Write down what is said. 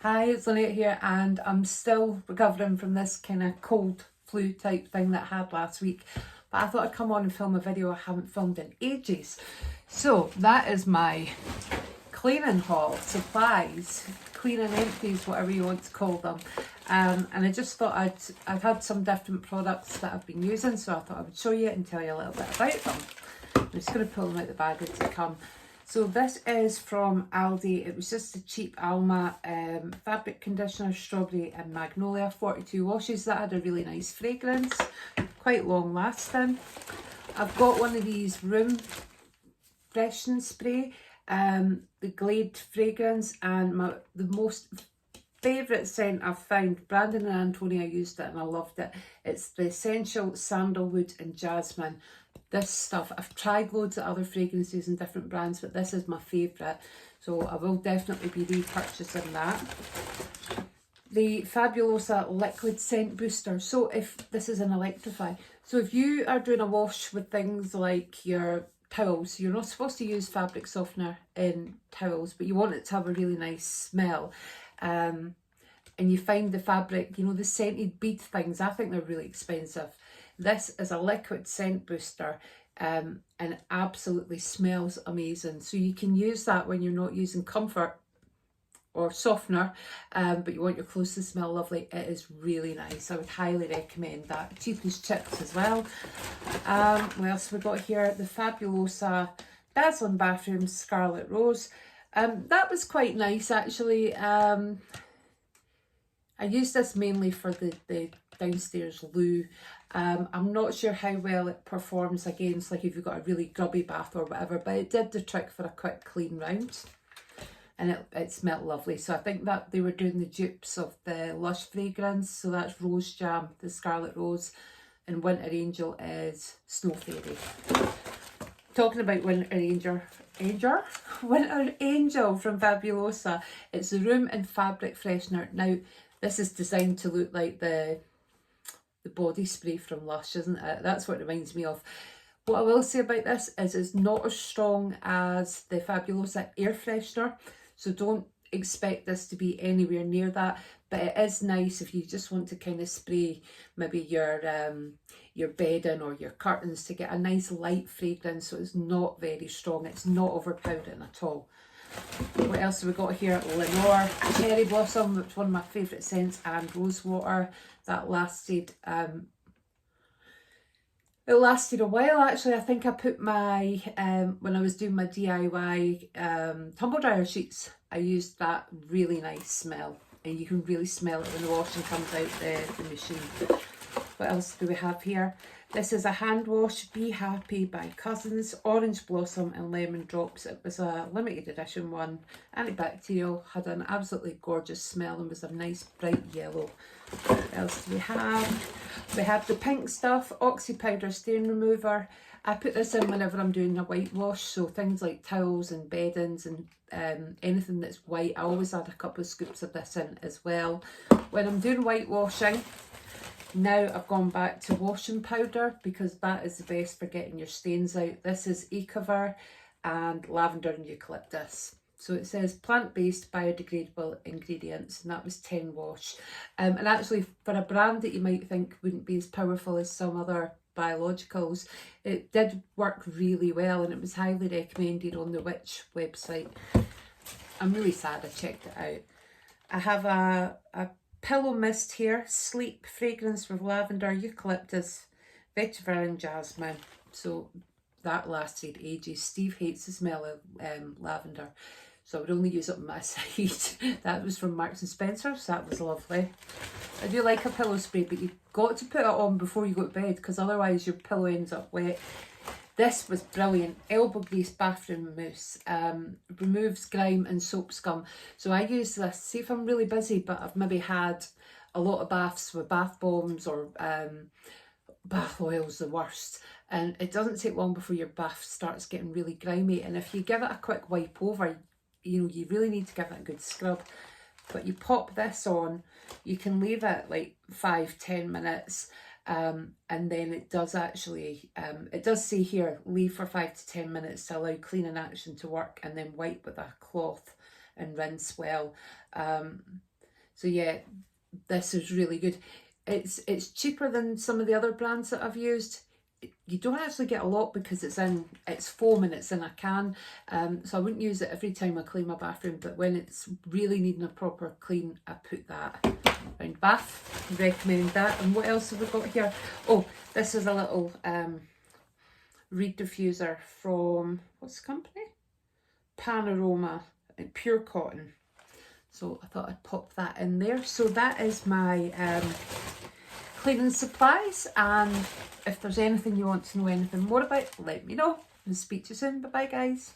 Hi, it's Lynette here, and I'm still recovering from this kind of cold flu type thing that I had last week. But I thought I'd come on and film a video I haven't filmed in ages. So that is my cleaning haul, supplies, cleaning empties, whatever you want to call them. And I just thought I've had some different products that I've been using, so I thought I would show you and tell you a little bit about them. I'm just going to pull them out the bag as they come. So this is from Aldi. It was just a cheap Alma fabric conditioner, strawberry and magnolia, 42 washes. That had a really nice fragrance, quite long lasting. I've got one of these room freshening spray, the Glade fragrance, and the most favourite scent I've found. Brandon and Antonia used it and I loved it. It's the Essential Sandalwood and Jasmine. This stuff, I've tried loads of other fragrances and different brands, but this is my favourite, so I will definitely be repurchasing that. The Fabulosa liquid scent booster. So if this is an electrify, so if you are doing a wash with things like your towels, you're not supposed to use fabric softener in towels, but you want it to have a really nice smell, and you find the fabric, you know, the scented bead things, I think they're really expensive. This is a liquid scent booster, and it absolutely smells amazing. So you can use that when you're not using comfort or softener, but you want your clothes to smell lovely. It is really nice. I would highly recommend that. Cheap as chips as well. What else have we got here? The Fabulosa Dazzling Bathroom Scarlet Rose. That was quite nice actually. I used this mainly for the downstairs loo. I'm not sure how well it performs against, like, if you've got a really grubby bath or whatever, but it did the trick for a quick clean round, and it smelled lovely. So I think that they were doing the dupes of the Lush fragrance. So that's Rose Jam, the Scarlet Rose, and Winter Angel is Snow Fairy. Talking about Winter Angel from Fabulosa, it's the room and fabric freshener. Now this is designed to look like the body spray from Lush, isn't it? That's what it reminds me of. What I will say about this is it's not as strong as the Fabulosa air freshener, so don't expect this to be anywhere near that, but it is nice if you just want to kind of spray maybe your bedding or your curtains to get a nice light fragrance. So it's not very strong, it's not overpowering at all. What else have we got here? Lenore Cherry Blossom, which is one of my favourite scents, and Rosewater. That lasted it lasted a while actually. I think I put my when I was doing my DIY tumble dryer sheets, I used that really nice smell, and you can really smell it when the washing comes out the machine. What else do we have here? This is a hand wash, Be Happy by Cousins, Orange Blossom and Lemon Drops. It was a limited edition one, antibacterial, had an absolutely gorgeous smell and was a nice bright yellow. What else do we have? We have the pink stuff, Oxy Powder Stain Remover. I put this in whenever I'm doing a whitewash, so things like towels and beddings and anything that's white, I always add a couple of scoops of this in as well. When I'm doing whitewashing, now I've gone back to washing powder because that is the best for getting your stains out. This is Ecover and lavender and eucalyptus. So it says plant-based biodegradable ingredients, and that was 10 wash. And actually for a brand that you might think wouldn't be as powerful as some other biologicals, it did work really well, and it was highly recommended on the Witch website. I'm really sad I checked it out. I have a pillow mist here, Sleep fragrance with lavender, eucalyptus, vetiver and jasmine. So that lasted ages. Steve hates the smell of lavender, so I would only use it on my side. That was from Marks and Spencer, so that was lovely. I do like a pillow spray, but you've got to put it on before you go to bed, because otherwise your pillow ends up wet. This was brilliant. Elbow grease bathroom mousse, removes grime and soap scum. So I use this, see if I'm really busy, but I've maybe had a lot of baths with bath bombs or bath oil's the worst, and it doesn't take long before your bath starts getting really grimy, and if you give it a quick wipe over, you know, you really need to give it a good scrub. But you pop this on, you can leave it like 5-10 minutes, and then it does actually, it does say here, leave for 5 to 10 minutes to allow cleaning action to work, and then wipe with a cloth and rinse well. So yeah, this is really good. It's cheaper than some of the other brands that I've used. You don't actually get a lot because it's foam and it's in a can, so I wouldn't use it every time I clean my bathroom, but when it's really needing a proper clean, I put that around bath. Recommend that. And what else have we got here? Oh, this is a little reed diffuser from, what's the company? Panorama, pure cotton. So I thought I'd pop that in there. So that is my cleaning supplies, and if there's anything you want to know anything more about, let me know, and speak to you soon. Bye bye guys.